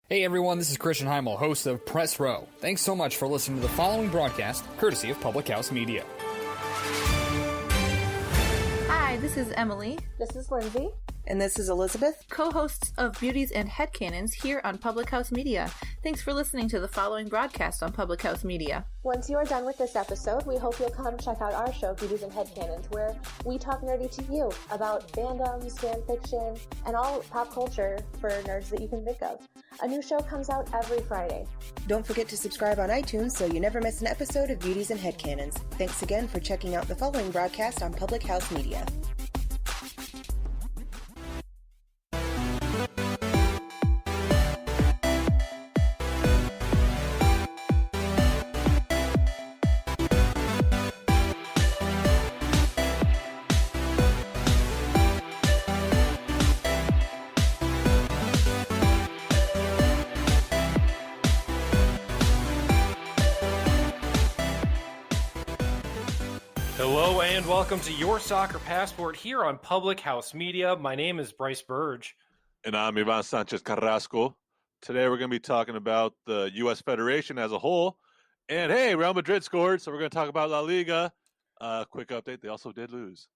Hey everyone, this is Christian Heimel, host of Press Row. Thanks so much for listening to the following broadcast, courtesy of Public House Media. Hi, this is Emily. This is Lindsay. And this is Elizabeth, co-hosts of Beauties and Headcanons here on Public House Media. Thanks for listening to the following broadcast on Public House Media. Once you are done with this episode, we hope you'll come check out our show, Beauties and Headcanons, where we talk nerdy to you about fandoms, fan fiction, and all pop culture for nerds that you can think of. A new show comes out every Friday. Don't forget to subscribe on iTunes so you never miss an episode of Beauties and Headcanons. Thanks again for checking out the following broadcast on Public House Media. Hello and welcome to Your Soccer Passport here on Public House Media. My name is Brice Burge. And I'm Ivan Sanchez Carrasco. Today we're going to be talking about the U.S. Federation as a whole. And hey, Real Madrid scored, so we're going to talk about La Liga. Quick update, they also did lose.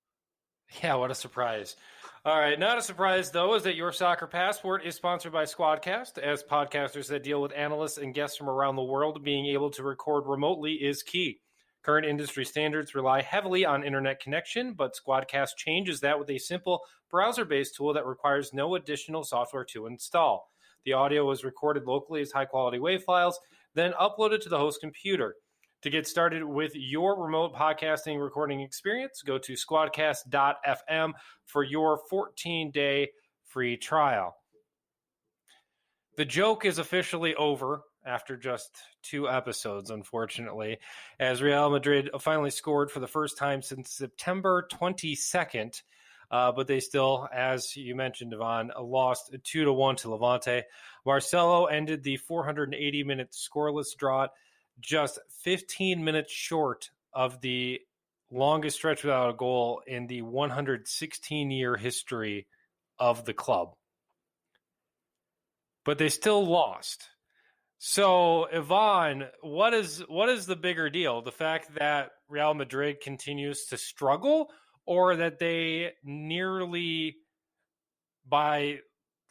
Yeah, what a surprise. All right, not a surprise, though, is that Your Soccer Passport is sponsored by Squadcast. As podcasters that deal with analysts and guests from around the world, being able to record remotely is key. Current industry standards rely heavily on internet connection, but Squadcast changes that with a simple browser-based tool that requires no additional software to install. The audio is recorded locally as high-quality WAV files, then uploaded to the host computer. To get started with your remote podcasting recording experience, go to squadcast.fm for your 14-day free trial. The joke is officially over after just 2 episodes, unfortunately, as Real Madrid finally scored for the first time since September 22nd, but they still, as you mentioned, Yvonne, lost 2-1 to Levante. Marcelo ended the 480-minute scoreless drought just 15 minutes short of the longest stretch without a goal in the 116-year history of the club. But they still lost. So, Yvonne, what is the bigger deal? The fact that Real Madrid continues to struggle, or that they nearly, by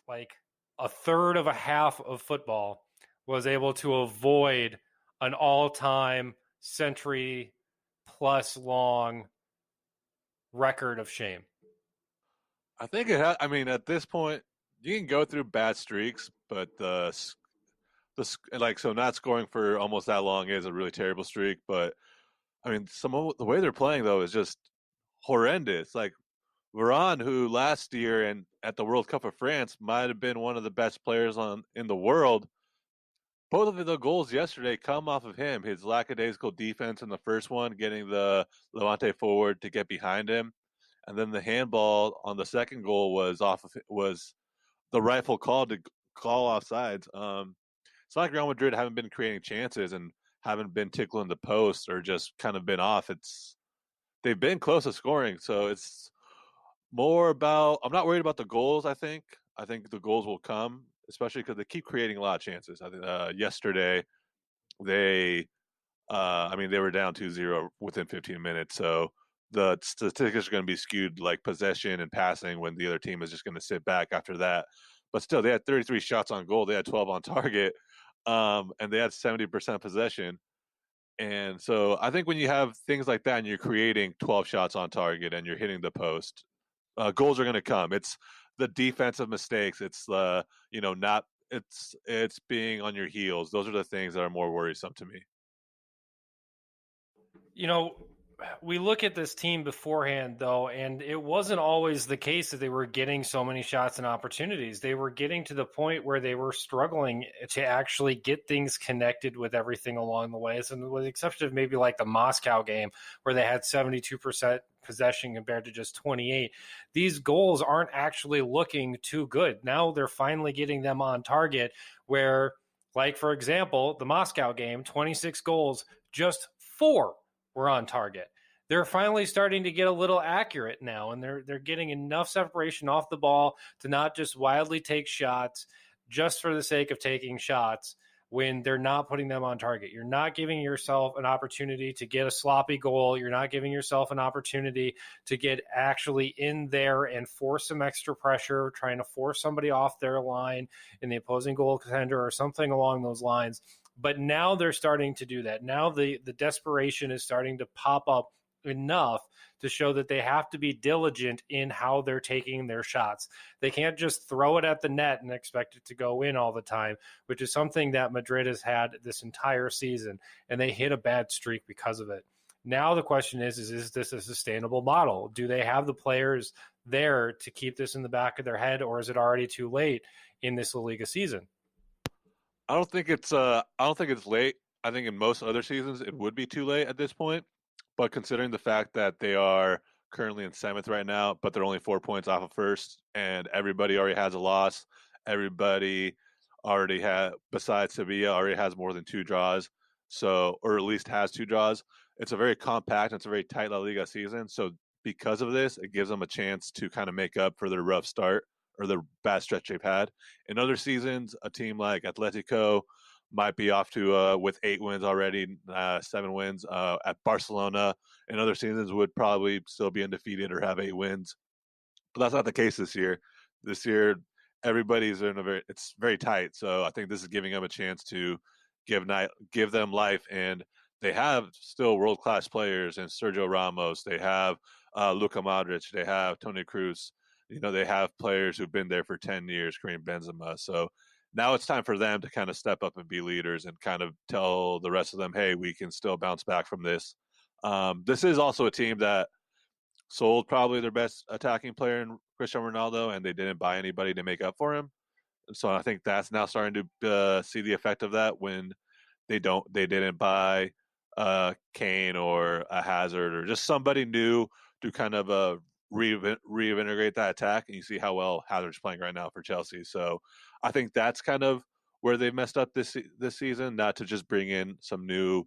like a third of a half of football, was able to avoid an all-time century-plus long record of shame? I think at this point, you can go through bad streaks, but so not scoring for almost that long is a really terrible streak. But I mean, the way they're playing though is just horrendous. Like Varane, who last year and at the World Cup of France might have been one of the best players in the world. Both of the goals yesterday come off of him. His lackadaisical defense in the first one, getting the Levante forward to get behind him, and then the handball on the second goal was the rightful call to call offsides. It's not like Real Madrid haven't been creating chances and haven't been tickling the post or just kind of been off. They've been close to scoring, so it's more about. I'm not worried about the goals. I think the goals will come, especially because they keep creating a lot of chances. I think yesterday they were down 2-0 within 15 minutes, so the statistics are going to be skewed like possession and passing when the other team is just going to sit back after that. But still, they had 33 shots on goal. They had 12 on target, and they had 70% possession. And so I think when you have things like that and you're creating 12 shots on target and you're hitting the post, goals are going to come. It's the defensive mistakes. It's it's being on your heels. Those are the things that are more worrisome to me. We look at this team beforehand, though, and it wasn't always the case that they were getting so many shots and opportunities. They were getting to the point where they were struggling to actually get things connected with everything along the way. So with the exception of maybe like the Moscow game, where they had 72% possession compared to just 28, these goals aren't actually looking too good. Now they're finally getting them on target where, like, for example, the Moscow game, 26 goals, just 4 were on target. They're finally starting to get a little accurate now, and they're getting enough separation off the ball to not just wildly take shots. just for the sake of taking shots when they're not putting them on target. You're not giving yourself an opportunity to get a sloppy goal. You're not giving yourself an opportunity to get actually in there and force some extra pressure, trying to force somebody off their line in the opposing goal contender or something along those lines. But now they're starting to do that. Now the desperation is starting to pop up enough to show that they have to be diligent in how they're taking their shots. They can't just throw it at the net and expect it to go in all the time, which is something that Madrid has had this entire season, and they hit a bad streak because of it. Now the question is this a sustainable model? Do they have the players there to keep this in the back of their head, or is it already too late in this La Liga season? I don't think it's late. I think in most other seasons it would be too late at this point. But considering the fact that they are currently in 7th right now, but they're only 4 points off of 1st, and everybody already has a loss. Everybody already besides Sevilla, already has more than 2 draws. So, or at least has 2 draws. It's a very compact, it's a very tight La Liga season. So because of this, it gives them a chance to kind of make up for their rough start or the bad stretch they've had. In other seasons, a team like Atletico might be off to with 8 wins already, 7 wins. At Barcelona in other seasons would probably still be undefeated or have 8 wins. But that's not the case this year. This year, everybody's in it's very tight. So I think this is giving them a chance to give them life. And they have still world-class players in Sergio Ramos. They have Luka Modric. They have Toni Kroos. They have players who've been there for 10 years, Karim Benzema. So now it's time for them to kind of step up and be leaders and kind of tell the rest of them, hey, we can still bounce back from this. This is also a team that sold probably their best attacking player in Cristiano Ronaldo, and they didn't buy anybody to make up for him. So I think that's now starting to see the effect of that when they didn't buy Kane or a Hazard or just somebody new to kind of reintegrate that attack. And you see how well Hazard's playing right now for Chelsea. So I think that's kind of where they messed up this season, not to just bring in some new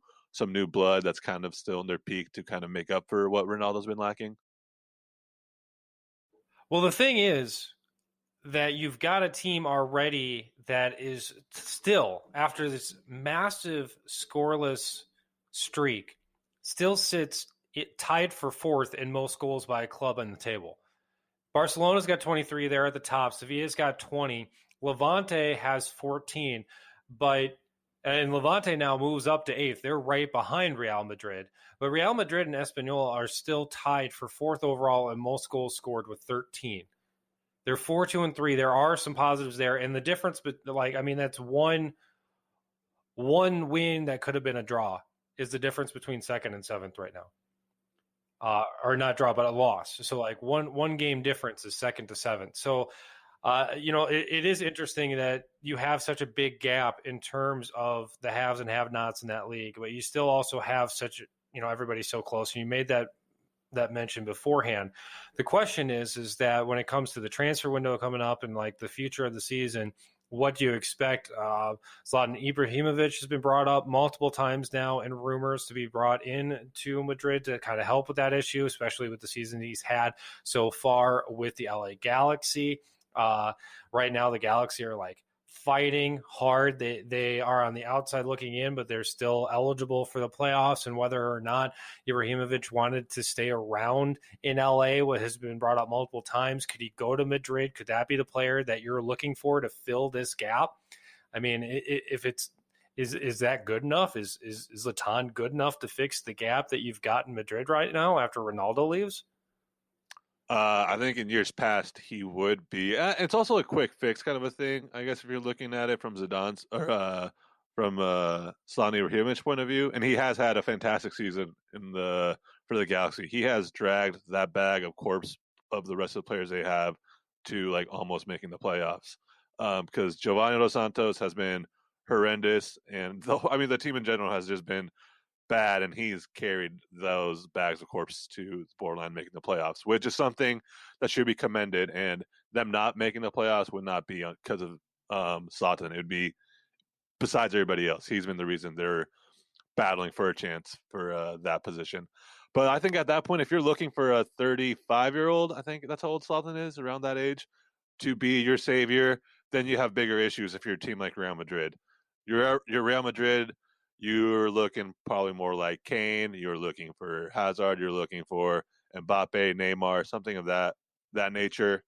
blood that's kind of still in their peak to kind of make up for what Ronaldo's been lacking. Well, the thing is that you've got a team already that is still, after this massive scoreless streak, still sits tied for 4th in most goals by a club on the table. Barcelona's got 23 there at the top. Sevilla's got 20. Levante has 14. And Levante now moves up to 8th. They're right behind Real Madrid. But Real Madrid and Espanyol are still tied for 4th overall in most goals scored with 13. They're 4-2-3. There are some positives there. And the difference, that's one win that could have been a draw is the difference between 2nd and 7th right now. Or not draw, but a loss. So one game difference is 2nd to 7th. So, it is interesting that you have such a big gap in terms of the haves and have-nots in that league, but you still also have such, everybody's so close. And you made that mention beforehand. The question is that when it comes to the transfer window coming up and the future of the season, what do you expect? Zlatan Ibrahimovic has been brought up multiple times now in rumors to be brought in to Madrid to kind of help with that issue, especially with the season he's had so far with the LA Galaxy. Right now, the Galaxy are fighting hard. They are on the outside looking in, but they're still eligible for the playoffs. And whether or not Ibrahimovic wanted to stay around in LA, what has been brought up multiple times, could he go to Madrid? Could that be the player that you're looking for to fill this gap? I mean, if is that good enough? Is Zlatan good enough to fix the gap that you've got in Madrid right now after Ronaldo leaves? I think in years past he would be. It's also a quick fix kind of a thing, I guess, if you're looking at it from Zidane's or from Zlatan Ibrahimovic's point of view. And he has had a fantastic season for the Galaxy. He has dragged that bag of corpse of the rest of the players they have to almost making the playoffs. Because Giovanni Dos Santos has been horrendous, and the team in general has just been bad, and he's carried those bags of corpse to the borderline making the playoffs, which is something that should be commended. And them not making the playoffs would not be because of Zlatan. It would be besides everybody else. He's been the reason they're battling for a chance for that position. But I think at that point, if you're looking for a 35-year-old, I think that's how old Zlatan is, around that age, to be your savior, then you have bigger issues if you're a team like Real Madrid. You're Real Madrid, you're looking probably more like Kane, you're looking for Hazard, you're looking for Mbappe, Neymar, something of that nature.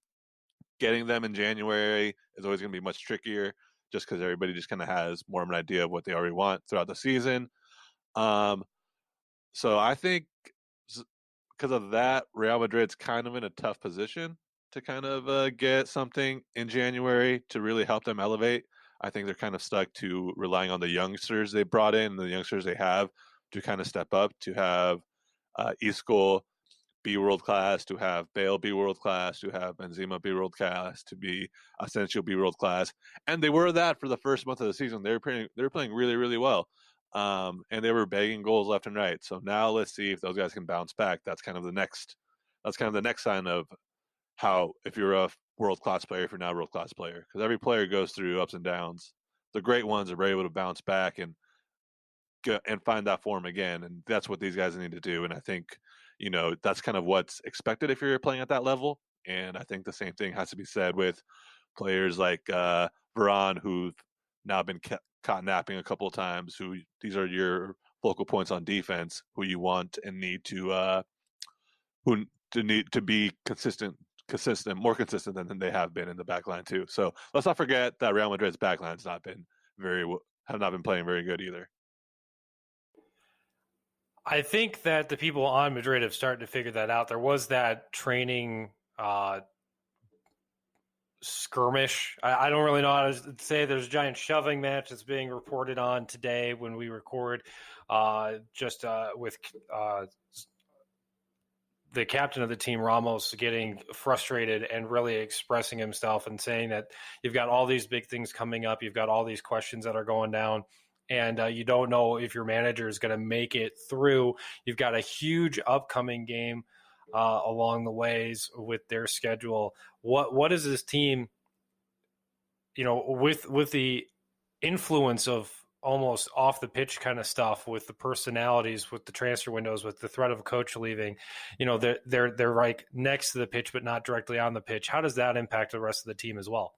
Getting them in January is always going to be much trickier just because everybody just kind of has more of an idea of what they already want throughout the season. So I think because of that, Real Madrid's kind of in a tough position to kind of get something in January to really help them elevate. I think they're kind of stuck to relying on the youngsters they brought in, the youngsters they have to kind of step up, to have Isco be world class, to have Bale be world class, to have Benzema be world class, to be Asensio be world class, and they were that for the first month of the season. They were playing really, really well, and they were bagging goals left and right. So now let's see if those guys can bounce back. That's kind of the next sign of how, if you're a world class player, if you're not a world class player, because every player goes through ups and downs. The great ones are able to bounce back and find that form again, and that's what these guys need to do. And I think that's kind of what's expected if you're playing at that level. And I think the same thing has to be said with players like Varane, who've now been caught napping a couple of times. Who these are your focal points on defense, who you want and need to need to be consistent, more consistent than they have been in the back line too. So let's not forget that Real Madrid's back line's have not been playing very good either. I think that the people on Madrid have started to figure that out. There was that training skirmish. I don't really know how to say. There's a giant shoving match that's being reported on today when we record, with the captain of the team, Ramos, getting frustrated and really expressing himself and saying that you've got all these big things coming up. You've got all these questions that are going down. And you don't know if your manager is going to make it through. You've got a huge upcoming game along the ways with their schedule. What is this team, with the influence of almost off the pitch kind of stuff, with the personalities, with the transfer windows, with the threat of a coach leaving, they're like next to the pitch but not directly on the pitch. How does that impact the rest of the team as well?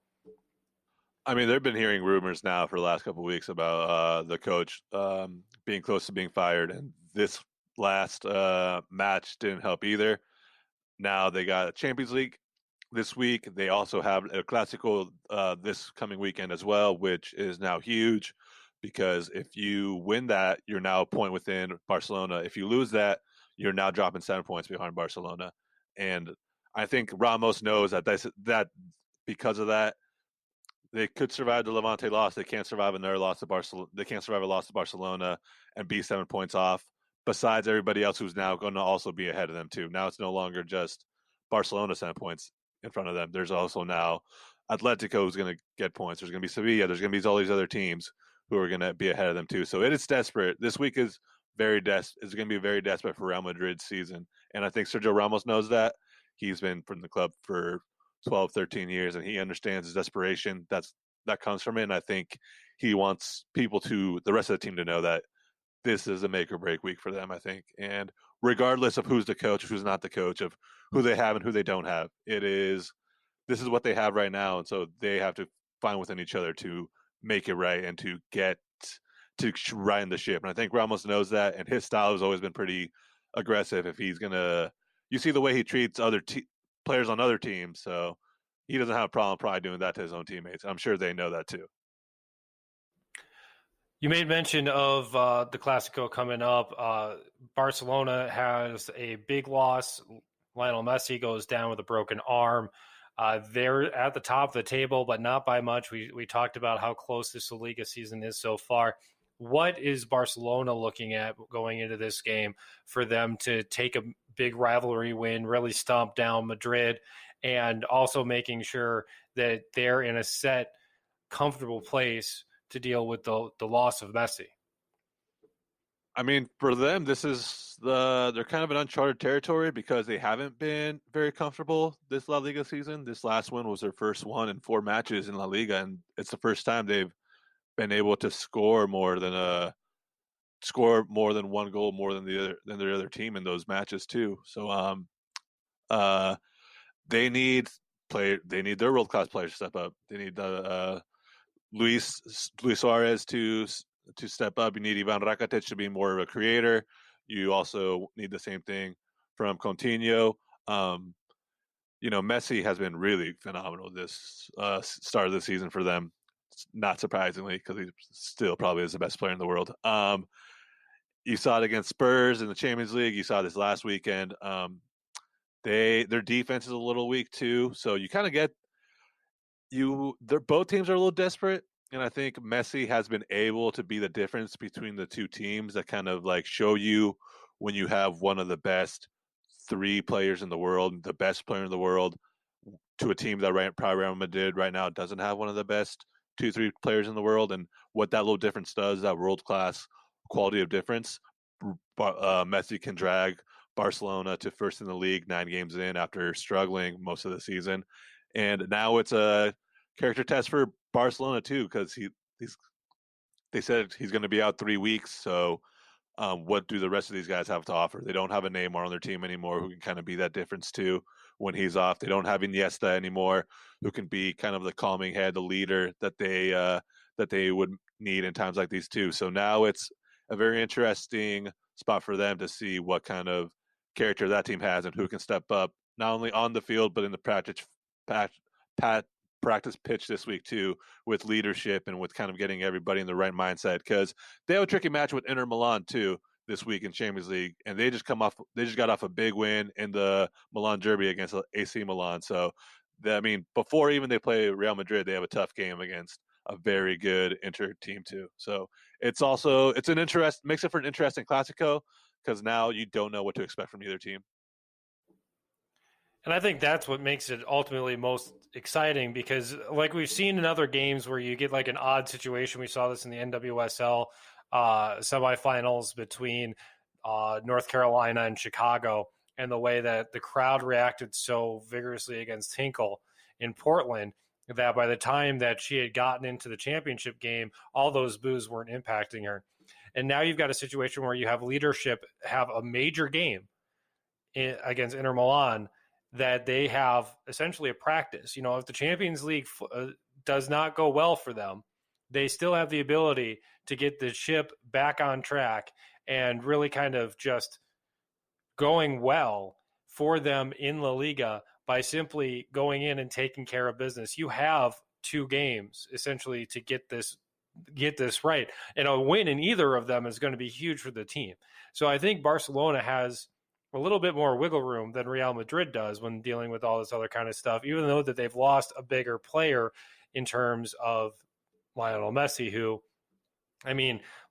I mean, they've been hearing rumors now for the last couple of weeks about the coach being close to being fired, and this last match didn't help either. Now they got a Champions League this week. They also have a Clasico this coming weekend as well, which is now huge because if you win that, you're now a point within Barcelona. If you lose that, you're now dropping 7 points behind Barcelona. And I think Ramos knows that because of that, they could survive the Levante loss. They can't survive another loss to Barcelona. They can't survive a loss to Barcelona and be 7 points off. Besides everybody else who's now going to also be ahead of them too. Now it's no longer just Barcelona 7 points in front of them. There's also now Atletico who's going to get points. There's going to be Sevilla. There's going to be all these other teams who are going to be ahead of them too. So it is desperate. This week is going to be very desperate for Real Madrid's season, and I think Sergio Ramos knows that. He's been from the club for 12, 13 years, and he understands his desperation that comes from it. And I think he wants the rest of the team to know that this is a make or break week for them, I think. And regardless of who's the coach, who's not the coach, of who they have and who they don't have, this is what they have right now. And so they have to find within each other to make it right and to get to right in the ship. And I think Ramos knows that, and his style has always been pretty aggressive. If he's you see the way he treats other players on other teams, so he doesn't have a problem probably doing that to his own teammates. I'm sure they know that too. You made mention of the Clasico coming up. Barcelona has a big loss. Lionel Messi goes down with a broken arm. They're at the top of the table, but not by much. We talked about how close this Liga season is so far. What is Barcelona looking at going into this game for them to take a big rivalry win, really stomp down Madrid, and also making sure that they're in a set, comfortable place to deal with the loss of Messi? I mean, for them, they're kind of in uncharted territory because they haven't been very comfortable this La Liga season. This last one was their first one in 4 matches in La Liga, and it's the first time they've been able to score more than one goal more than their other team in those matches too. So they need They need their world class players to step up. They need Luis Suarez to step up. You need Ivan Rakitic to be more of a creator. You also need the same thing from Coutinho. Messi has been really phenomenal this start of the season for them. Not surprisingly, because he still probably is the best player in the world. You saw it against Spurs in the Champions League. You saw this last weekend. Their defense is a little weak too, so you kind of get both teams are a little desperate, and I think Messi has been able to be the difference between the two teams that kind of like show you when you have one of the best 3 players in the world, the best player in the world, to a team that probably Real Madrid right now doesn't have one of the best 2-3 players in the world, and what that little difference does, that world-class quality of difference. Messi can drag Barcelona to first in the league 9 games in after struggling most of the season, and now it's a character test for Barcelona too, because they said he's going to be out 3 weeks. So what do the rest of these guys have to offer? They don't have a Neymar on their team anymore who can kind of be that difference too when he's off. They don't have Iniesta anymore who can be kind of the calming head, the leader that they would need in times like these too. So now it's a very interesting spot for them to see what kind of character that team has and who can step up not only on the field but in the practice pitch this week too, with leadership and with kind of getting everybody in the right mindset, because they have a tricky match with Inter Milan too this week in Champions League, and they just got off a big win in the Milan Derby against AC Milan. So before even they play Real Madrid, they have a tough game against a very good Inter team too. So makes it for an interesting Clasico, because now you don't know what to expect from either team. And I think that's what makes it ultimately most exciting, because like we've seen in other games where you get like an odd situation. We saw this in the NWSL semifinals between North Carolina and Chicago, and the way that the crowd reacted so vigorously against Hinkle in Portland, that by the time that she had gotten into the championship game, all those boos weren't impacting her. And now you've got a situation where you have leadership have a major game against Inter Milan, that they have essentially a practice. If the Champions League does not go well for them, they still have the ability to get the ship back on track and really kind of just going well for them in La Liga by simply going in and taking care of business. You have 2 games essentially to get this right, and a win in either of them is going to be huge for the team. So I think Barcelona has a little bit more wiggle room than Real Madrid does when dealing with all this other kind of stuff, even though that they've lost a bigger player in terms of Lionel Messi, who,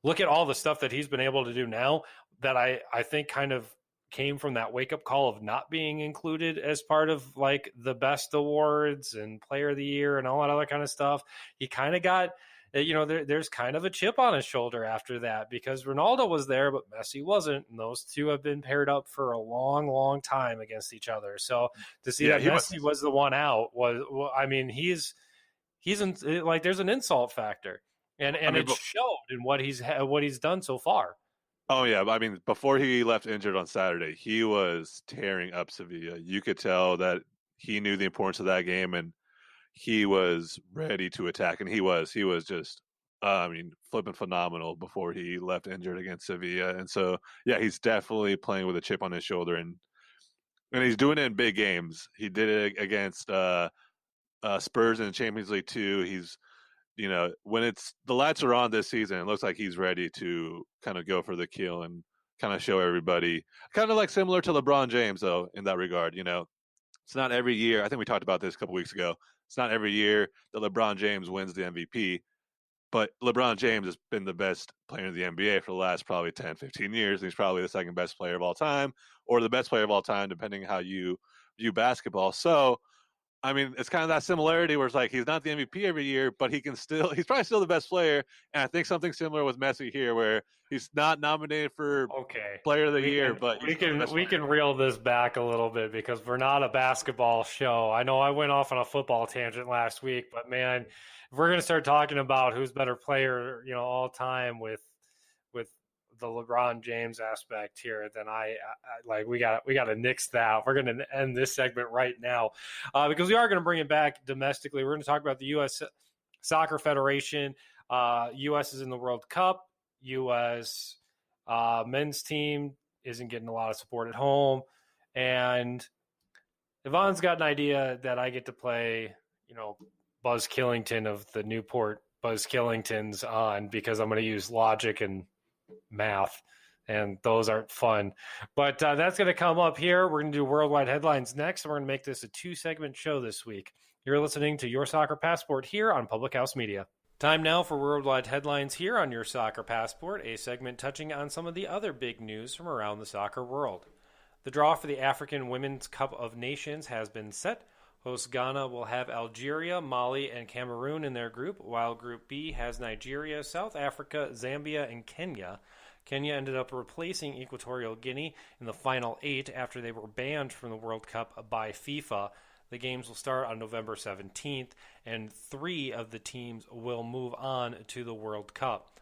look at all the stuff that he's been able to do now that I think kind of came from that wake-up call of not being included as part of like the best awards and player of the year and all that other kind of stuff. He kind of got, there's kind of a chip on his shoulder after that, because Ronaldo was there, but Messi wasn't. And those two have been paired up for a long, long time against each other. So to see that Messi was the one out there's an insult factor, and it showed in what he's done so far. Oh yeah, before he left injured on Saturday, he was tearing up Sevilla. You could tell that he knew the importance of that game, and he was ready to attack, and he was just flipping phenomenal before he left injured against Sevilla. And so yeah, he's definitely playing with a chip on his shoulder, and he's doing it in big games. He did it against Spurs in the Champions League too. He's when the lights are on this season, it looks like he's ready to kind of go for the kill and kind of show everybody, kind of like similar to LeBron James though in that regard. It's not every year. I think we talked about this a couple weeks ago. It's not every year that LeBron James wins the MVP, but LeBron James has been the best player in the NBA for the last probably 10, 15 years. He's probably the second best player of all time, or the best player of all time, depending how you view basketball. So, it's kind of that similarity where it's like he's not the MVP every year, but he's probably still the best player. And I think something similar with Messi here, where he's not nominated for player of the year, but we can reel this back a little bit, because we're not a basketball show. I know I went off on a football tangent last week, but man, if we're going to start talking about who's better player, all time with the LeBron James aspect here, then I like we got to nix that. We're going to end this segment right now because we are going to bring it back domestically. We're going to talk about the U.S. Soccer Federation. U.S. is in the World Cup. U.S. Men's team isn't getting a lot of support at home, and Yvonne's got an idea that I get to play, Buzz Killington of the Newport Buzz Killingtons on because I'm going to use logic and math, and those aren't fun. But that's going to come up here. We're going to do worldwide headlines next, and we're going to make this a 2-segment show this week. You're listening to Your Soccer Passport here on Public House Media. Time now for worldwide headlines here on Your Soccer Passport, a segment touching on some of the other big news from around the soccer world. The draw for the African Women's Cup of Nations has been set. Host Ghana will have Algeria, Mali, and Cameroon in their group, while Group B has Nigeria, South Africa, Zambia, and Kenya. Kenya ended up replacing Equatorial Guinea in the final 8 after they were banned from the World Cup by FIFA. The games will start on November 17th, and 3 of the teams will move on to the World Cup.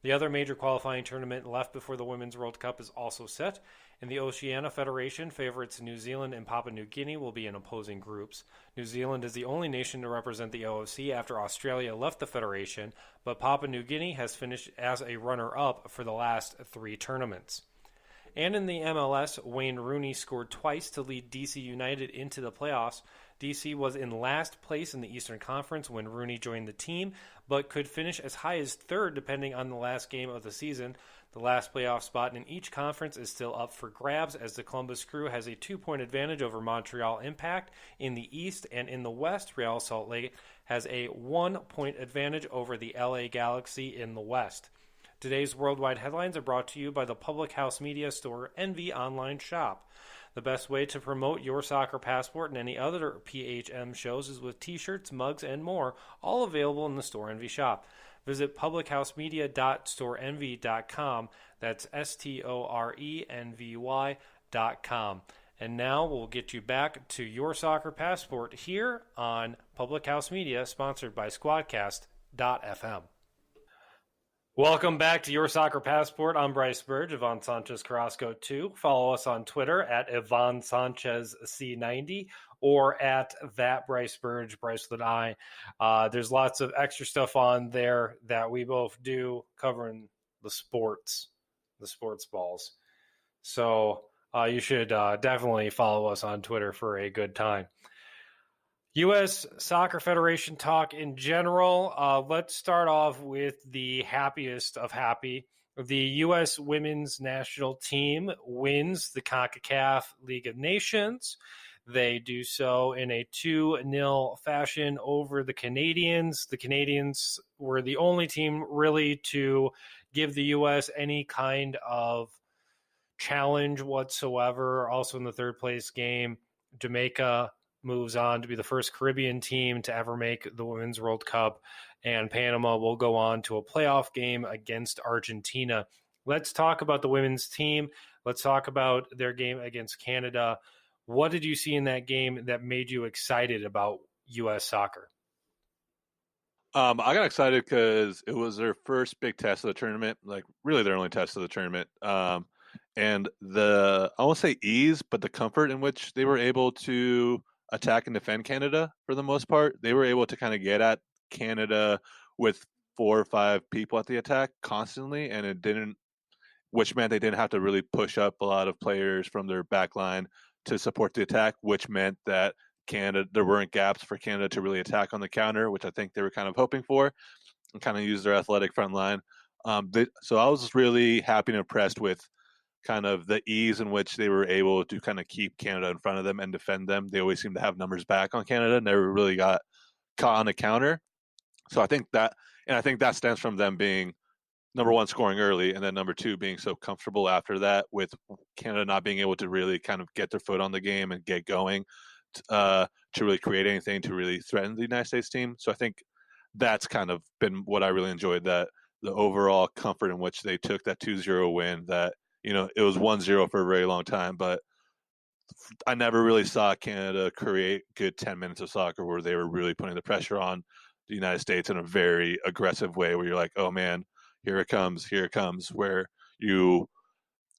The other major qualifying tournament left before the Women's World Cup is also set. In the Oceania Federation, favorites New Zealand and Papua New Guinea will be in opposing groups. New Zealand is the only nation to represent the OFC after Australia left the federation, but Papua New Guinea has finished as a runner-up for the last 3 tournaments. And in the MLS, Wayne Rooney scored twice to lead DC United into the playoffs. DC was in last place in the Eastern Conference when Rooney joined the team, but could finish as high as 3rd depending on the last game of the season. The last playoff spot in each conference is still up for grabs as the Columbus Crew has a 2-point advantage over Montreal Impact in the East, and in the West, Real Salt Lake has a 1-point advantage over the LA Galaxy in the West. Today's worldwide headlines are brought to you by the Public House Media Store Envy online shop. The best way to promote Your Soccer Passport and any other PHM shows is with t-shirts, mugs, and more, all available in the Store Envy shop. Visit publichousemedia.storeenvy.com. That's STORENVY.com. And now we'll get you back to Your Soccer Passport here on Public House Media, sponsored by Squadcast.fm. Welcome back to Your Soccer Passport. I'm Brice Burge, Yvonne Sanchez Carrasco 2. Follow us on Twitter at Yvonne Sanchez C90 or at that Brice Burge, Brice with an I. There's lots of extra stuff on there that we both do covering the sports balls. So you should definitely follow us on Twitter for a good time. U.S. Soccer Federation talk in general. Let's start off with the happiest of happy. The U.S. women's national team wins the CONCACAF League of Nations. They do so in a 2-0 fashion over the Canadians. The Canadians were the only team really to give the U.S. any kind of challenge whatsoever. Also in the third place game, Jamaica moves on to be the first Caribbean team to ever make the Women's World Cup, and Panama will go on to a playoff game against Argentina. Let's talk about the women's team. Let's talk about their game against Canada. What did you see in that game that made you excited about U.S. soccer? I got excited because it was their first big test of the tournament, like really their only test of the tournament. And I won't say ease, but the comfort in which they were able to attack and defend Canada for the most part. They were able to kind of get at Canada with 4 or 5 people at the attack constantly, and which meant they didn't have to really push up a lot of players from their back line to support the attack, which meant that there weren't gaps for Canada to really attack on the counter, which I think they were kind of hoping for, and kind of use their athletic front line. So I was really happy and impressed with kind of the ease in which they were able to kind of keep Canada in front of them and defend them. They always seem to have numbers back on Canada, never really got caught on a counter. So I think that stems from them being, number one, scoring early, and then number 2, being so comfortable after that, with Canada not being able to really kind of get their foot on the game and get going to really create anything to really threaten the United States team. So I think that's kind of been what I really enjoyed, that the overall comfort in which they took that 2-0 win, that it was 1-0 for a very long time, but I never really saw Canada create good 10 minutes of soccer where they were really putting the pressure on the United States in a very aggressive way, where you're like, oh man, here it comes, where you're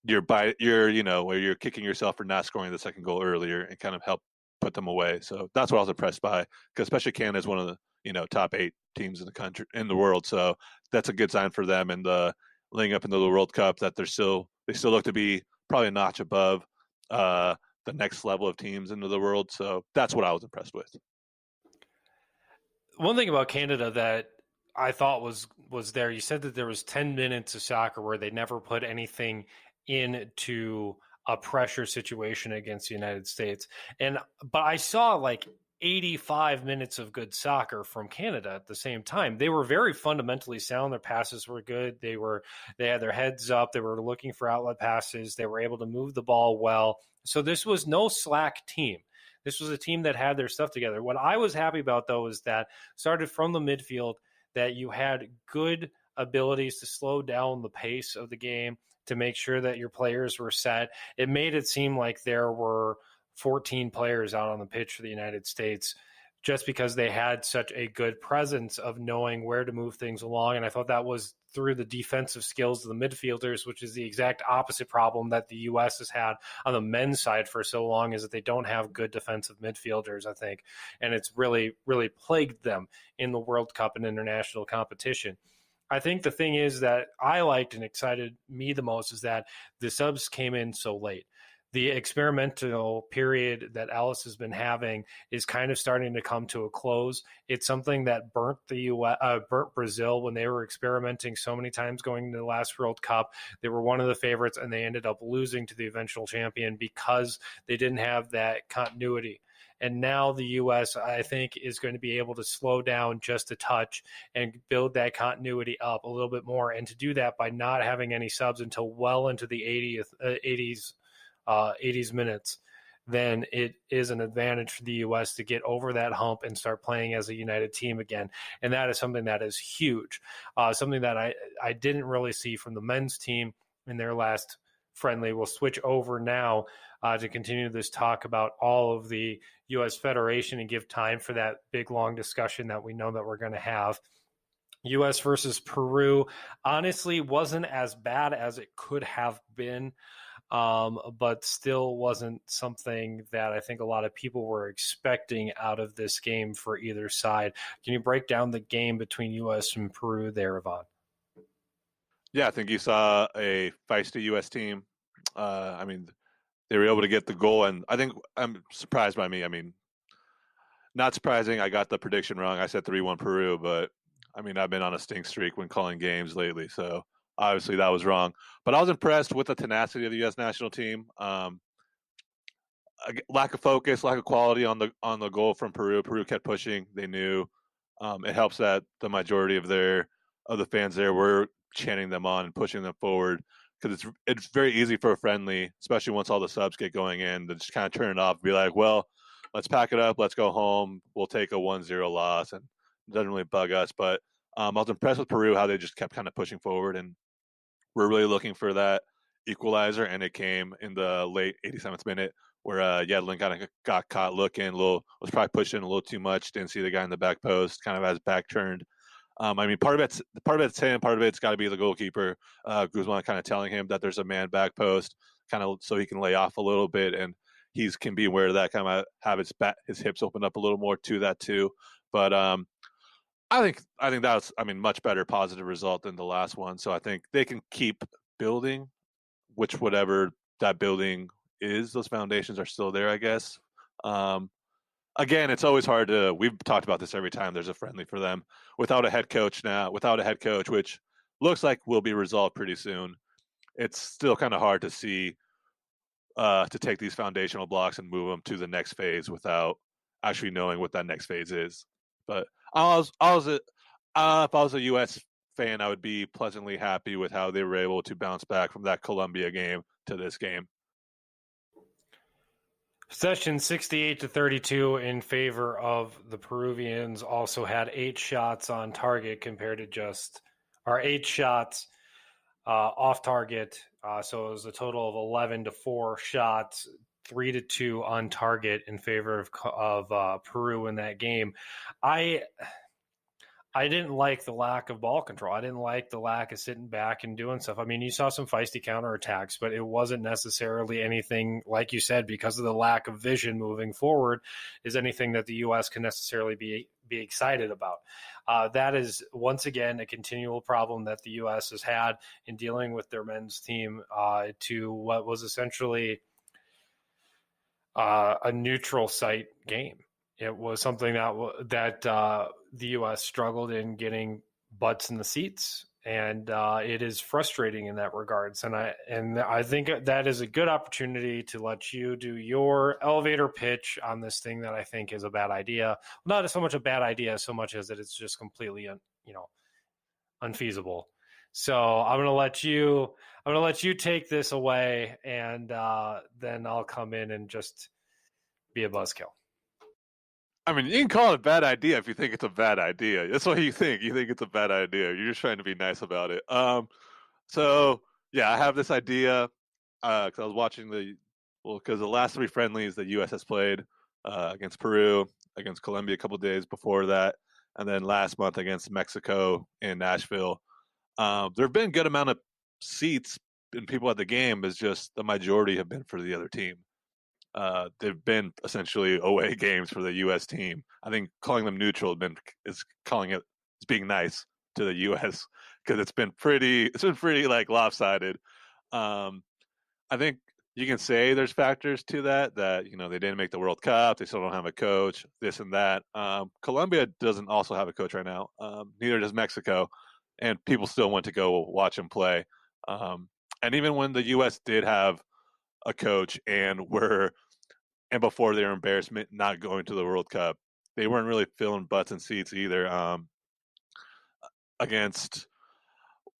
where you're kicking yourself for not scoring the second goal earlier and kind of help put them away. So that's what I was impressed by, because especially Canada is one of the top 8 teams in the world. So that's a good sign for them. And leading up into the World Cup, that they still look to be probably a notch above the next level of teams into the world. So that's what I was impressed with. One thing about Canada that I thought was there, you said that there was 10 minutes of soccer where they never put anything into a pressure situation against the United States. But I saw like 85 minutes of good soccer from Canada at the same time. They were very fundamentally sound. Their passes were good. They had their heads up. They were looking for outlet passes. They were able to move the ball well. So this was no slack team. This was a team that had their stuff together. What I was happy about, though, is that started from the midfield, that you had good abilities to slow down the pace of the game, to make sure that your players were set. It made it seem like there were 14 players out on the pitch for the United States, just because they had such a good presence of knowing where to move things along. And I thought that was through the defensive skills of the midfielders, which is the exact opposite problem that the U.S. has had on the men's side for so long, is that they don't have good defensive midfielders, I think. And it's really, really plagued them in the World Cup and international competition. I think the thing is that I liked and excited me the most is that the subs came in so late. The experimental period that Ellis has been having is kind of starting to come to a close. It's something that burnt Brazil when they were experimenting so many times going into the last World Cup. They were one of the favorites, and they ended up losing to the eventual champion because they didn't have that continuity. And now the U.S., I think, is going to be able to slow down just a touch and build that continuity up a little bit more. And to do that by not having any subs until well into the 80s minutes, then it is an advantage for the U.S. to get over that hump and start playing as a united team again. And that is something that is huge, something that I didn't really see from the men's team in their last friendly. We'll switch over now to continue this talk about all of the U.S. Federation and give time for that big, long discussion that we know that we're going to have. U.S. versus Peru honestly wasn't as bad as it could have been, but still wasn't something that I think a lot of people were expecting out of this game for either side. Can you break down the game between U.S. and Peru there, Yvonne? Yeah, I think you saw a feisty U.S. team. They were able to get the goal, and I think I'm surprised by me. Not surprising. I got the prediction wrong. I said 3-1 Peru, but I've been on a stink streak when calling games lately, so obviously that was wrong. But I was impressed with the tenacity of the U.S. national team. Lack of focus, lack of quality on the goal from Peru. Peru kept pushing. They knew. It helps that the majority of the fans there were chanting them on and pushing them forward, because it's very easy for a friendly, especially once all the subs get going in, to just kind of turn it off and be like, well, let's pack it up, let's go home, we'll take a 1-0 loss, and it doesn't really bug us. But I was impressed with Peru, how they just kept kind of pushing forward, and we're really looking for that equalizer, and it came in the late 87th minute where Yedlin kind of got caught looking was probably pushing a little too much, didn't see the guy in the back post, kind of has back turned. Part of it's him, part of it's got to be the goalkeeper, Guzman, kind of telling him that there's a man back post, kind of so he can lay off a little bit, and he can be aware of that, kind of have his hips open up a little more to that too. But I think that was much better positive result than the last one. So I think they can keep building, whatever that building is, those foundations are still there, I guess. Again, it's always hard we've talked about this every time there's a friendly for them. Without a head coach, which looks like will be resolved pretty soon, it's still kind of hard to see, to take these foundational blocks and move them to the next phase without actually knowing what that next phase is. But if I was a U.S. fan, I would be pleasantly happy with how they were able to bounce back from that Colombia game to this game. Possession 68-32 in favor of the Peruvians. Also had 8 shots on target compared to 8 shots off target. So it was a total of 11-4 shots, 3-2 on target in favor of Peru in that game. I didn't like the lack of ball control. I didn't like the lack of sitting back and doing stuff. I mean, you saw some feisty counterattacks, but it wasn't necessarily anything, like you said, because of the lack of vision moving forward, is anything that the U.S. can necessarily be excited about. That is, once again, a continual problem that the U.S. has had in dealing with their men's team to what was essentially a neutral site game. It was something that the U.S. struggled in getting butts in the seats, and it is frustrating in that regards. And I think that is a good opportunity to let you do your elevator pitch on this thing that I think is a bad idea. Not so much a bad idea, so much as that it's just completely unfeasible. So I'm gonna let you take this away, and then I'll come in and just be a buzzkill. I mean, you can call it a bad idea if you think it's a bad idea. That's what you think. You think it's a bad idea. You're just trying to be nice about it. So yeah, I have this idea because I was watching because the last 3 friendlies the U.S. has played against Peru, against Colombia a couple of days before that, and then last month against Mexico in Nashville. There have been a good amount of seats and people at the game. Is just the majority have been for the other team. They've been essentially away games for the U.S. team. I think calling them neutral is being nice to the U.S. because it's been pretty like lopsided. I think you can say there's factors to that they didn't make the World Cup, they still don't have a coach, this and that. Colombia doesn't also have a coach right now. Neither does Mexico, and people still want to go watch them play. And even when the U.S. did have a coach and before their embarrassment not going to the World Cup, they weren't really filling butts and seats either. Against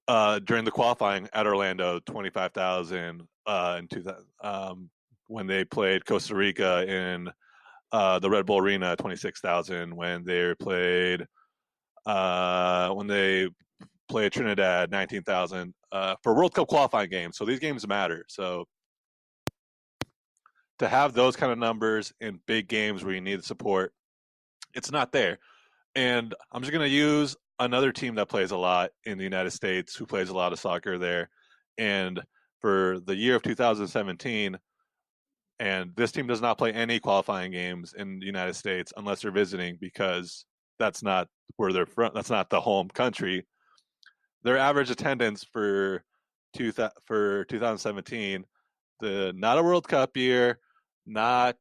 during the qualifying at Orlando, 25,000 in 2000 when they played Costa Rica in the Red Bull Arena, 26,000 when they played Trinidad, 19,000 for World Cup qualifying games. So these games matter. So to have those kind of numbers in big games where you need the support, it's not there. And I'm just going to use another team that plays a lot in the United States, who plays a lot of soccer there. And for the year of 2017, and this team does not play any qualifying games in the United States unless they're visiting, because that's not where they're from. That's not the home country. Their average attendance for 2017, not a World Cup year, not,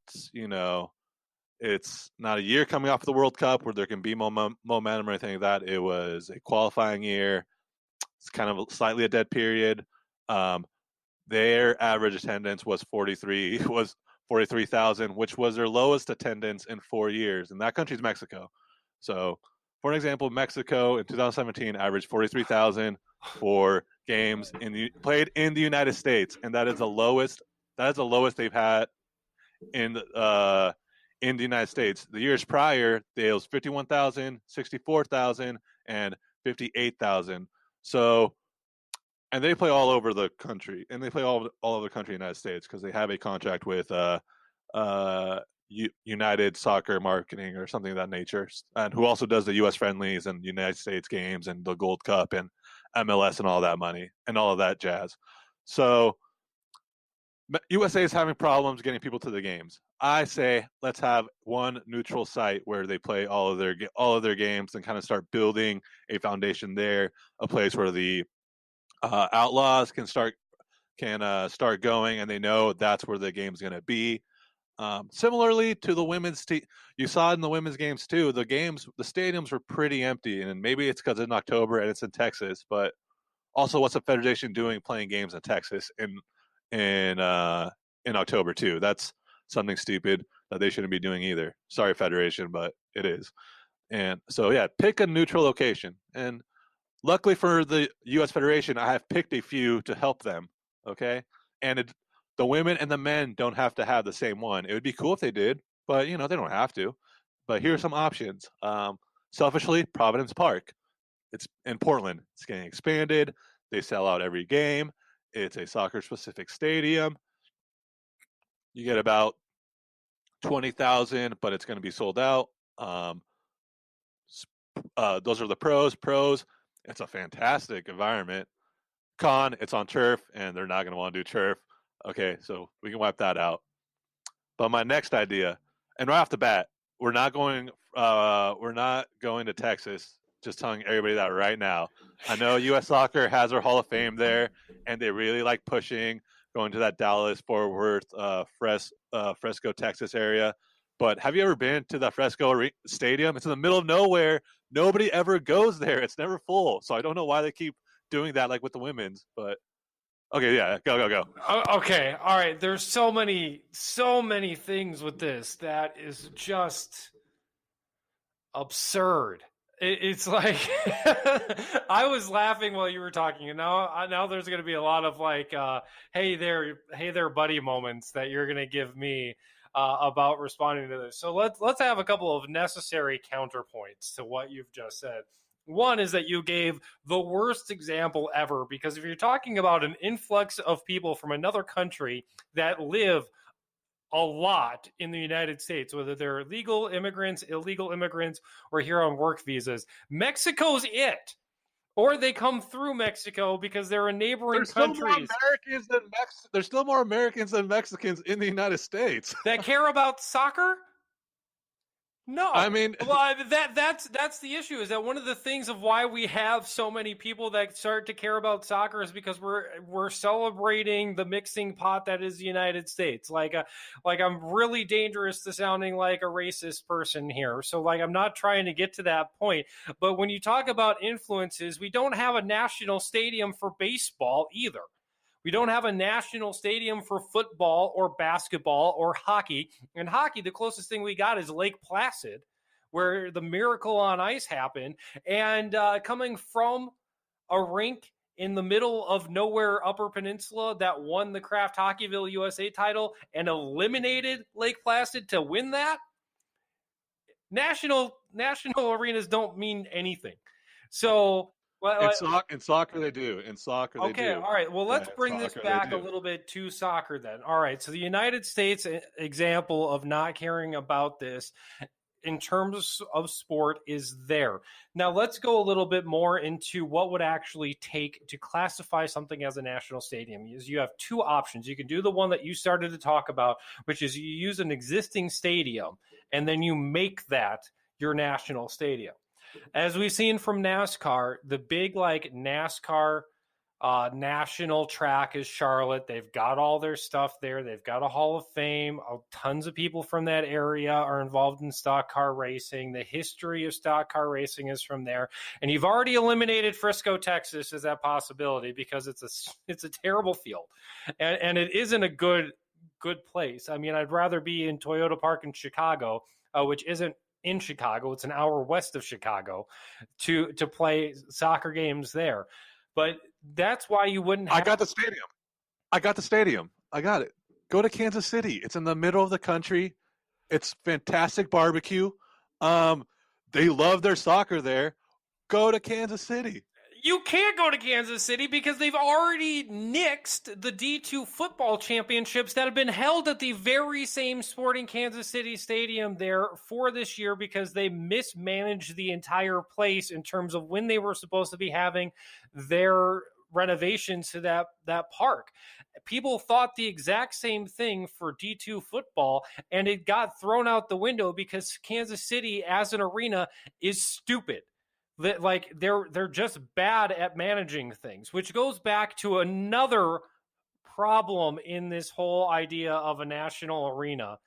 it's not a year coming off the World Cup where there can be momentum or anything like that. It was a qualifying year. It's kind of slightly a dead period. Their average attendance was 43,000, which was their lowest attendance in 4 years. And that country is Mexico. So, for an example, Mexico in 2017 averaged 43,000 for games played in the United States, and that is the lowest. That is the lowest they've had in the United States. The years prior, there was 51,000, 64,000, and 58,000. So, and they play all over the country, and they play all over the country in the United States because they have a contract with United Soccer Marketing or something of that nature, and who also does the U.S. friendlies and United States games and the Gold Cup and MLS and all that money and all of that jazz. So USA is having problems getting people to the games. I say let's have one neutral site where they play all of their games and kind of start building a foundation there, a place where the Outlaws can start going, and they know that's where the game's going to be. Similarly to the women's team, you saw it in the women's games too. The stadiums were pretty empty, and maybe it's because it's in October and it's in Texas. But also, what's the Federation doing playing games in Texas in October too? That's something stupid that they shouldn't be doing either. Sorry, Federation, but it is. And so, yeah, pick a neutral location. And luckily for the U.S. Federation, I have picked a few to help them. Okay, and the women and the men don't have to have the same one. It would be cool if they did, but they don't have to. But here are some options. Selfishly, Providence Park. It's in Portland. It's getting expanded. They sell out every game. It's a soccer-specific stadium. You get about 20,000, but it's going to be sold out. those are the pros. Pros, it's a fantastic environment. Con, it's on turf, and they're not going to want to do turf. Okay, so we can wipe that out. But my next idea, and right off the bat, we're not going to Texas. Just telling everybody that right now. I know U.S. Soccer has their Hall of Fame there, and they really like pushing going to that Dallas, Fort Worth, Fresco, Texas area. But have you ever been to that Fresco Stadium? It's in the middle of nowhere. Nobody ever goes there. It's never full. So I don't know why they keep doing that, like with the women's. But okay, yeah, go. Okay, all right. There's so many things with this that is just absurd. It's like I was laughing while you were talking, and now there's going to be a lot of like, hey there, buddy moments that you're going to give me about responding to this. So let's have a couple of necessary counterpoints to what you've just said. One is that you gave the worst example ever, because if you're talking about an influx of people from another country that live a lot in the United States, whether they're legal immigrants, illegal immigrants, or here on work visas, Mexico's it. Or they come through Mexico because they're a neighboring countries. There's still more Americans than Mexicans in the United States that care about soccer. No, I mean, well, that's the issue. Is that one of the things of why we have so many people that start to care about soccer is because we're celebrating the mixing pot that is the United States. Like I'm really dangerous to sounding like a racist person here. So like I'm not trying to get to that point. But when you talk about influences, we don't have a national stadium for baseball either. We don't have a national stadium for football or basketball or hockey. And hockey, the closest thing we got is Lake Placid, where the Miracle on Ice happened. And coming from a rink in the middle of nowhere Upper Peninsula that won the Kraft Hockeyville USA title and eliminated Lake Placid to win that, national arenas don't mean anything. So... Well, in soccer, they do. In soccer, they do. Okay, all right. Well, let's bring this back a little bit to soccer then. All right, so the United States example of not caring about this in terms of sport is there. Now, let's go a little bit more into what would actually take to classify something as a national stadium. You have two options. You can do the one that you started to talk about, which is you use an existing stadium, and then you make that your national stadium. As we've seen from NASCAR, the big like NASCAR national track is Charlotte. They've got all their stuff there. They've got a Hall of Fame. Tons of people from that area are involved in stock car racing. The history of stock car racing is from there. And you've already eliminated Frisco, Texas as that possibility because it's a terrible field. And it isn't a good place. I mean, I'd rather be in Toyota Park in Chicago, which isn't in Chicago. It's an hour west of Chicago to play soccer games there. But that's why you wouldn't have... I got the stadium. I got it. Go to Kansas City. It's in the middle of the country. It's fantastic barbecue. They love their soccer there. Go to Kansas City. You can't go to Kansas City because they've already nixed the D2 football championships that have been held at the very same Sporting Kansas City Stadium there for this year because they mismanaged the entire place in terms of when they were supposed to be having their renovations to that park. People thought the exact same thing for D2 football, and it got thrown out the window because Kansas City as an arena is stupid. Like they're just bad at managing things, which goes back to another problem in this whole idea of a national arena.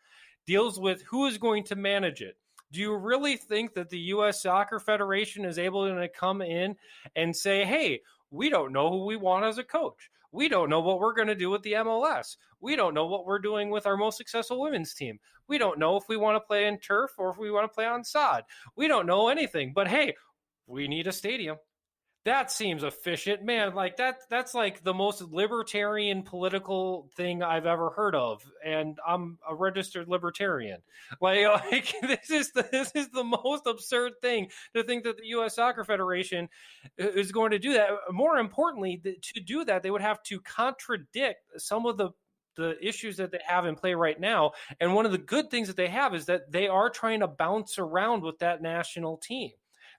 Deals with who is going to manage it. Do you really think that the U.S. Soccer Federation is able to come in and say, hey, we don't know who we want as a coach. We don't know what we're going to do with the MLS. We don't know what we're doing with our most successful women's team. We don't know if we want to play in turf or if we want to play on sod. We don't know anything. But hey, we need a stadium. That seems efficient, man. Like that's like the most libertarian political thing I've ever heard of, and I'm a registered libertarian. Like this is the most absurd thing to think that the U.S. Soccer Federation is going to do that. More importantly, to do that, they would have to contradict some of the issues that they have in play right now. And one of the good things that they have is that they are trying to bounce around with that national team.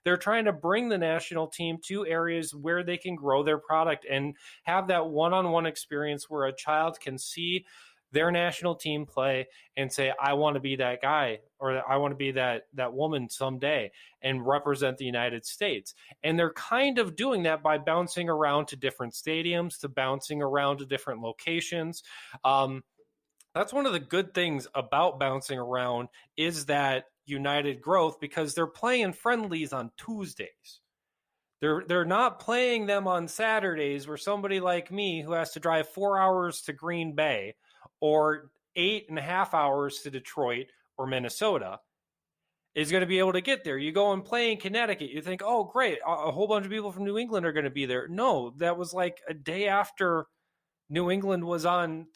They're trying to bring the national team to areas where they can grow their product and have that one-on-one experience where a child can see their national team play and say, I want to be that guy, or I want to be that woman someday and represent the United States. And they're kind of doing that by bouncing around to different stadiums, to bouncing around to different locations. That's one of the good things about bouncing around is that united growth, because they're playing friendlies on Tuesdays. They're not playing them on Saturdays where somebody like me who has to drive 4 hours to Green Bay or 8.5 hours to Detroit or Minnesota is going to be able to get there. You go and play in Connecticut. You think, oh, great, a whole bunch of people from New England are going to be there. No, that was like a day after New England was on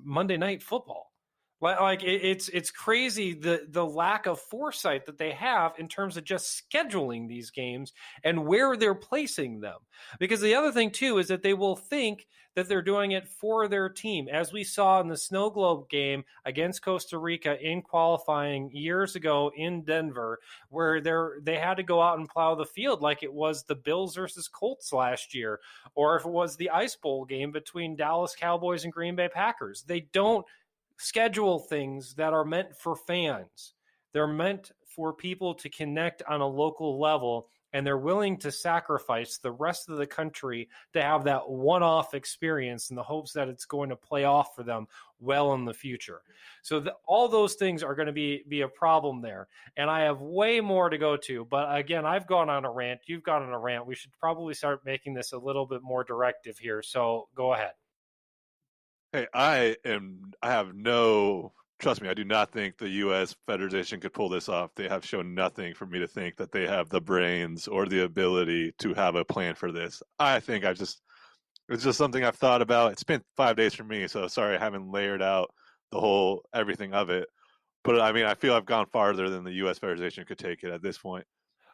Monday Night Football. Like it's crazy the lack of foresight that they have in terms of just scheduling these games and where they're placing them. Because the other thing too is that they will think that they're doing it for their team, as we saw in the Snow Globe game against Costa Rica in qualifying years ago in Denver, where they had to go out and plow the field like it was the Bills versus Colts last year, or if it was the Ice Bowl game between Dallas Cowboys and Green Bay Packers. They don't schedule things that are meant for fans. They're meant for people to connect on a local level, and they're willing to sacrifice the rest of the country to have that one-off experience in the hopes that it's going to play off for them well in the future. So all those things are going to be a problem there. And I have way more to go to, but again, I've gone on a rant. You've gone on a rant. We should probably start making this a little bit more directive here. So go ahead. Hey, trust me, I do not think the U.S. Federation could pull this off. They have shown nothing for me to think that they have the brains or the ability to have a plan for this. I think it's just something I've thought about. It's been 5 days for me, so sorry I haven't layered out everything of it. But I mean, I feel I've gone farther than the U.S. Federation could take it at this point.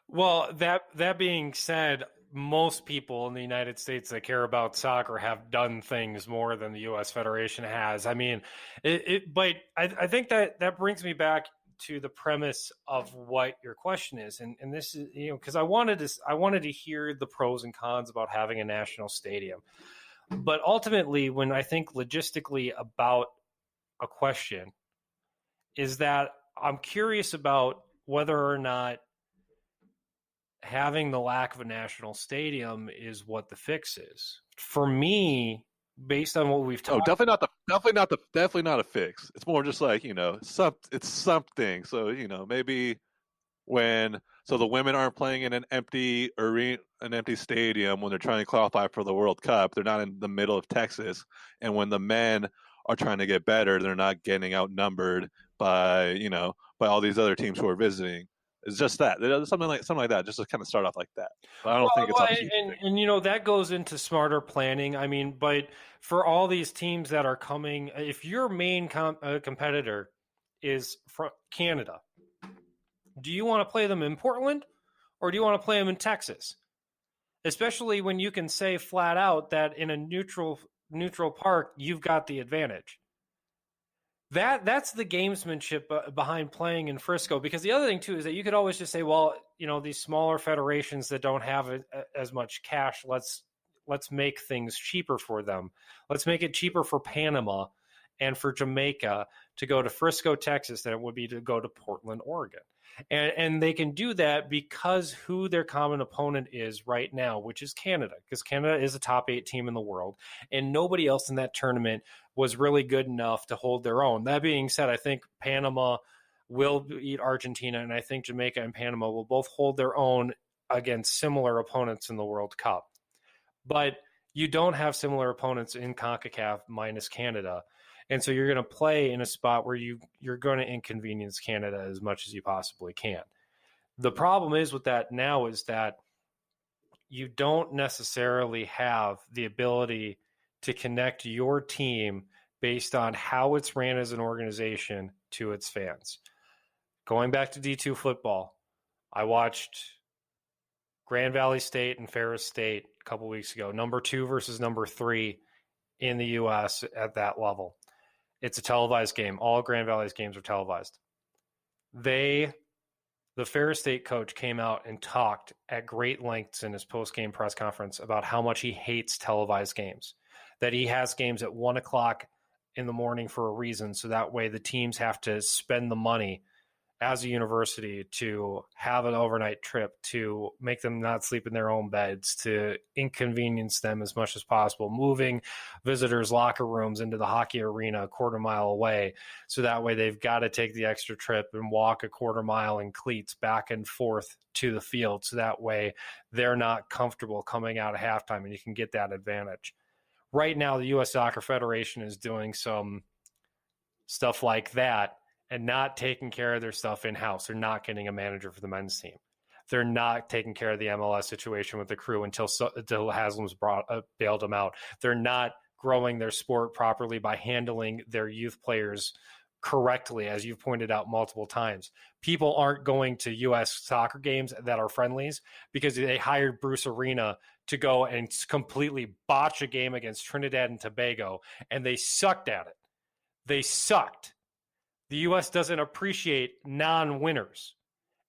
Well, that being said, most people in the United States that care about soccer have done things more than the U.S. Federation has. I mean, but I think that brings me back to the premise of what your question is, and this is, because I wanted to hear the pros and cons about having a national stadium, but ultimately, when I think logistically about a question, is that I'm curious about whether or not having the lack of a national stadium is what the fix is. For me, based on what we've talked definitely not a fix. It's more just like, it's something. So, maybe so the women aren't playing in an empty arena, an empty stadium when they're trying to qualify for the World Cup. They're not in the middle of Texas. And when the men are trying to get better, they're not getting outnumbered by all these other teams who are visiting. It's just that something like that, just to kind of start off like that. But I don't think it's and that goes into smarter planning. I mean, but for all these teams that are coming, if your main competitor is from Canada, do you want to play them in Portland or do you want to play them in Texas? Especially when you can say flat out that in a neutral park, you've got the advantage. That's the gamesmanship behind playing in Frisco, because the other thing too is that you could always just say, well, these smaller federations that don't have as much cash, let's make things cheaper for them. Let's make it cheaper for Panama and for Jamaica to go to Frisco, Texas, than it would be to go to Portland, Oregon. And they can do that because who their common opponent is right now, which is Canada, because Canada is a top 8 team in the world, and nobody else in that tournament was really good enough to hold their own. That being said, I think Panama will beat Argentina, and I think Jamaica and Panama will both hold their own against similar opponents in the World Cup. But you don't have similar opponents in CONCACAF minus Canada. And so you're going to play in a spot where you're going to inconvenience Canada as much as you possibly can. The problem is with that now is that you don't necessarily have the ability to connect your team based on how it's ran as an organization to its fans. Going back to D2 football, I watched Grand Valley State and Ferris State a couple weeks ago, number 2 versus number 3 in the U.S. at that level. It's a televised game. All Grand Valley's games are televised. They the Ferris State coach came out and talked at great lengths in his post-game press conference about how much he hates televised games, that he has games at 1 o'clock in the morning for a reason. So that way the teams have to spend the money as a university to have an overnight trip, to make them not sleep in their own beds, to inconvenience them as much as possible, moving visitors' locker rooms into the hockey arena a quarter mile away. So that way they've got to take the extra trip and walk a quarter mile in cleats back and forth to the field. So that way they're not comfortable coming out of halftime and you can get that advantage. Right now, the U.S. Soccer Federation is doing some stuff like that and not taking care of their stuff in-house. They're not getting a manager for the men's team. They're not taking care of the MLS situation with the crew until Haslam's bailed them out. They're not growing their sport properly by handling their youth players correctly, as you've pointed out multiple times. People aren't going to U.S. soccer games that are friendlies because they hired Bruce Arena to go and completely botch a game against Trinidad and Tobago, and they sucked at it. They sucked. The U.S. doesn't appreciate non-winners.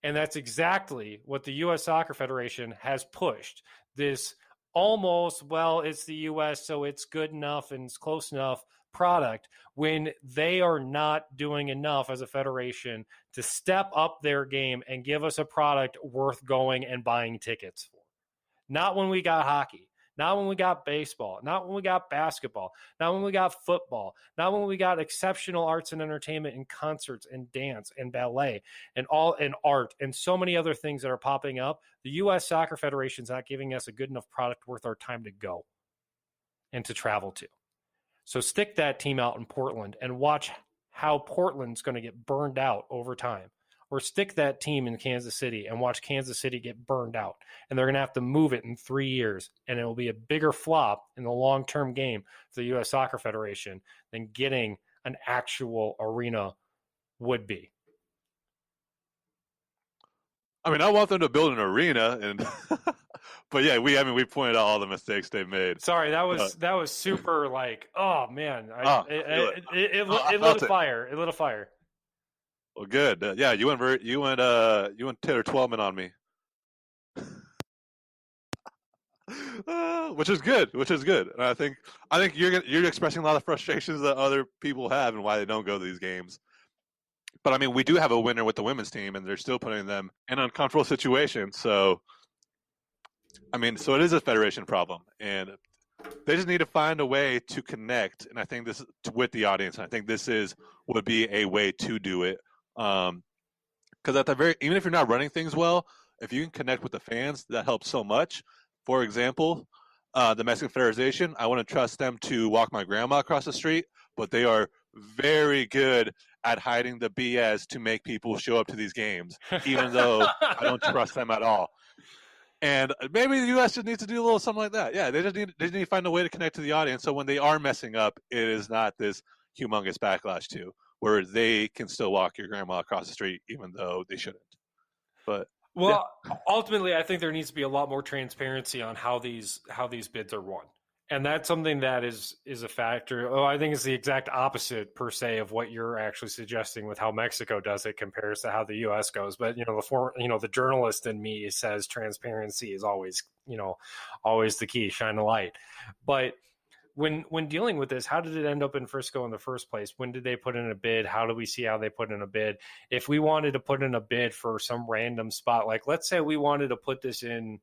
And that's exactly what the U.S. Soccer Federation has pushed. This almost, well, it's the U.S., so it's good enough and it's close enough product, when they are not doing enough as a federation to step up their game and give us a product worth going and buying tickets for. Not when we got hockey. Not when we got baseball, not when we got basketball, not when we got football, not when we got exceptional arts and entertainment and concerts and dance and ballet and art and so many other things that are popping up. The U.S. Soccer Federation is not giving us a good enough product worth our time to go and to travel to. So stick that team out in Portland and watch how Portland's going to get burned out over time. Or stick that team in Kansas City and watch Kansas City get burned out. And they're going to have to move it in 3 years. And it will be a bigger flop in the long-term game for the U.S. Soccer Federation than getting an actual arena would be. I mean, I want them to build an arena, and but yeah, we pointed out all the mistakes they've made. Sorry, that was super like, oh man, it lit a fire. It lit a fire. Well, good. Yeah, you went Taylor Twelman on me, which is good. And I think you're expressing a lot of frustrations that other people have and why they don't go to these games. But I mean, we do have a winner with the women's team, and they're still putting them in uncomfortable situations. So, I mean, so it is a federation problem, and they just need to find a way to connect. And I think this with the audience. I think this would be a way to do it. Because even if you're not running things well, if you can connect with the fans, that helps so much. For example, the Mexican Federation, I wouldn't trust them to walk my grandma across the street, but they are very good at hiding the BS to make people show up to these games, even though I don't trust them at all. And maybe the U.S. just needs to do a little something like that. Yeah, they just need to find a way to connect to the audience, so when they are messing up, it is not this humongous backlash too, where they can still walk your grandma across the street even though they shouldn't. But ultimately, I think there needs to be a lot more transparency on how these bids are won, and that's something that is a factor. Oh, I think it's the exact opposite per se of what you're actually suggesting with how Mexico does it compares to how the U.S. goes. But the journalist in me says transparency is always the key. Shine a light, but. When dealing with this, how did it end up in Frisco in the first place? When did they put in a bid? How do we see how they put in a bid? If we wanted to put in a bid for some random spot, like let's say we wanted to put this in,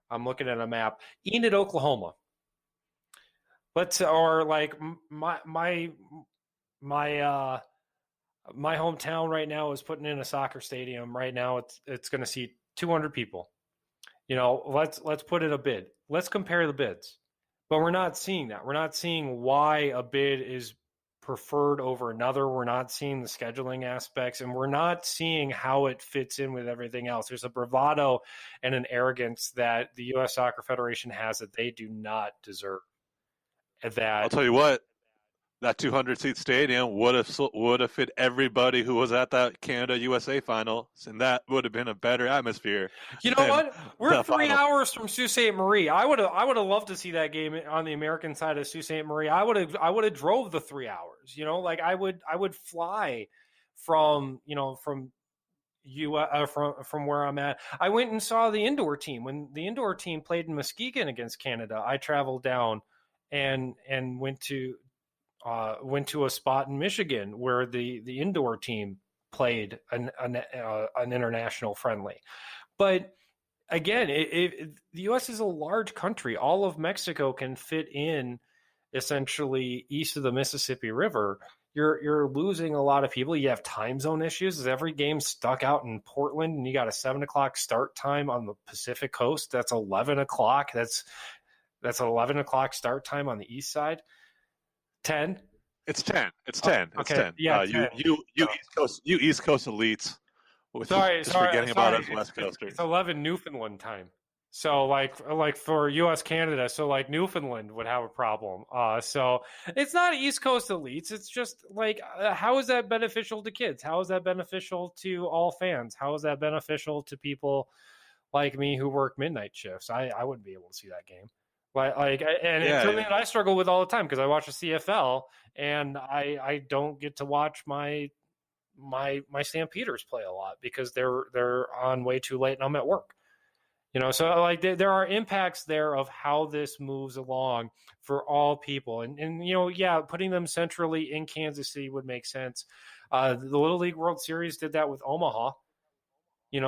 I'm looking at a map, Enid, Oklahoma. Or like my hometown right now is putting in a soccer stadium. Right now it's going to seat 200 people. Let's put in a bid. Let's compare the bids. But we're not seeing that. We're not seeing why a bid is preferred over another. We're not seeing the scheduling aspects, and we're not seeing how it fits in with everything else. There's a bravado and an arrogance that the U.S. Soccer Federation has that they do not deserve. I'll tell you what, that 200-seat stadium would have fit everybody who was at that Canada-USA final, and that would have been a better atmosphere. You know what? We're 3 hours from Sault Ste. Marie. I would have loved to see that game on the American side of Sault Ste. Marie. I would have drove the 3 hours. I would fly from from where I'm at. I went and saw the indoor team when the indoor team played in Muskegon against Canada. I traveled down and went to a spot in Michigan where the indoor team played an international friendly. But again, the U.S. is a large country. All of Mexico can fit in essentially east of the Mississippi River. You're losing a lot of people. You have time zone issues. Is every game stuck out in Portland and you got a 7:00 start time on the Pacific Coast? That's 11 o'clock. That's 11 o'clock start time on the east side. 10. It's 10. It's 10. It's okay. 10. Yeah, 10. You East Coast elites. Sorry, forgetting about us West Coasters. It's 11 Newfoundland time. So like for U.S. Canada, so like Newfoundland would have a problem. So it's not East Coast elites. It's just like, how is that beneficial to kids? How is that beneficial to all fans? How is that beneficial to people like me who work midnight shifts? I wouldn't be able to see that game. It's something that I struggle with all the time because I watch the CFL and I don't get to watch my Stampeders play a lot because they're on way too late and I'm at work. So like there are impacts there of how this moves along for all people. And putting them centrally in Kansas City would make sense. The Little League World Series did that with Omaha.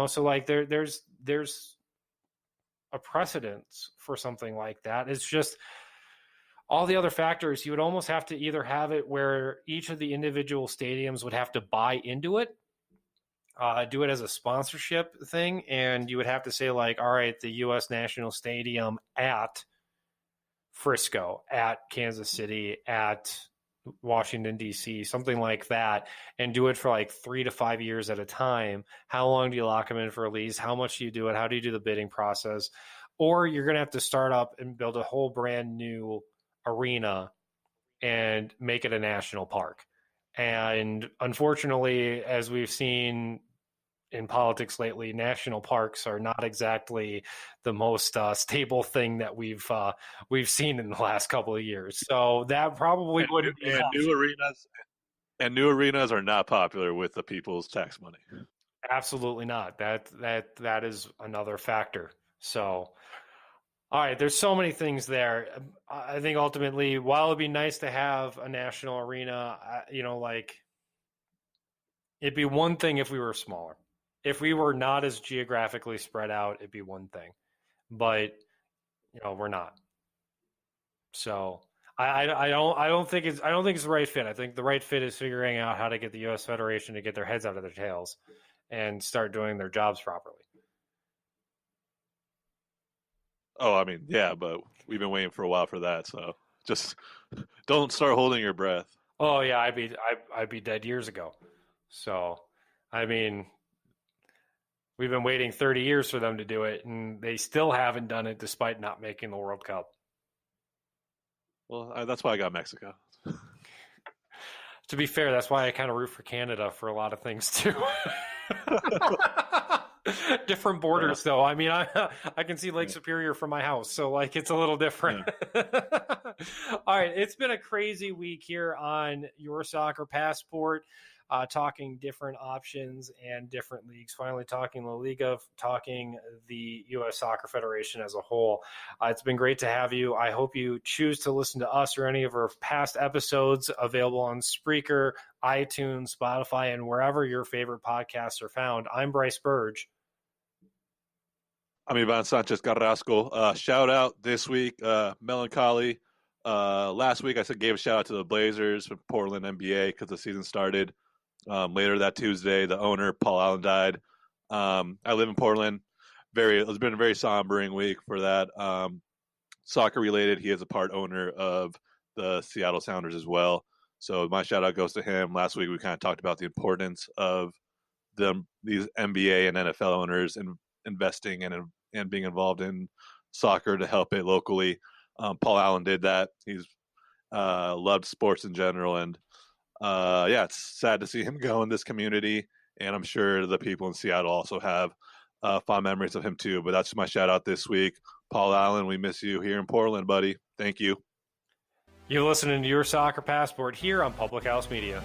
So like there's a precedence for something like that. It's just all the other factors. You would almost have to either have it where each of the individual stadiums would have to buy into it, do it as a sponsorship thing, and you would have to say like, all right, the U.S. National Stadium at Frisco, at Kansas City, at Washington, D.C., something like that, and do it for like 3 to 5 years at a time. How long do you lock them in for a lease? How much do you do it? How do you do the bidding process? Or you're going to have to start up and build a whole brand new arena and make it a national park. And unfortunately, as we've seen in politics lately, national parks are not exactly the most stable thing that we've seen in the last couple of years. So that probably wouldn't be new arenas are not popular with the people's tax money. Absolutely not. That is another factor. So, all right, there's so many things there. I think ultimately, while it'd be nice to have a national arena, it'd be one thing if we were smaller. If we were not as geographically spread out, it'd be one thing. But we're not. So I don't think it's the right fit. I think the right fit is figuring out how to get the U.S. Federation to get their heads out of their tails and start doing their jobs properly. Oh, I mean, yeah, but we've been waiting for a while for that. So just don't start holding your breath. Oh yeah, I'd be dead years ago. So, I mean, we've been waiting 30 years for them to do it, and they still haven't done it despite not making the World Cup. Well, that's why I got Mexico. To be fair, that's why I kind of root for Canada for a lot of things too. Different borders, though. I mean, I can see Lake Superior from my house, so like it's a little different. Yeah. All right, it's been a crazy week here on Your Soccer Passport, talking different options and different leagues. Finally, talking La Liga, talking the U.S. Soccer Federation as a whole. It's been great to have you. I hope you choose to listen to us or any of our past episodes available on Spreaker, iTunes, Spotify, and wherever your favorite podcasts are found. I'm Brice Burge. I'm Ivan Sanchez Carrasco. Shout out this week, Melancholy. Last week I gave a shout out to the Blazers from Portland NBA because the season started. Later that Tuesday, the owner, Paul Allen, died. I live in Portland. It's been a very sombering week for that. Soccer related, he is a part owner of the Seattle Sounders as well. So my shout out goes to him. Last week we kind of talked about the importance of these NBA and NFL owners and investing and being involved in soccer to help it locally. Paul Allen did that. He's loved sports in general, and it's sad to see him go in this community. And I'm sure the people in Seattle also have fond memories of him too. But that's my shout out this week. Paul Allen, we miss you here in Portland, buddy. Thank you. You're listening to Your Soccer Passport here on Public House Media.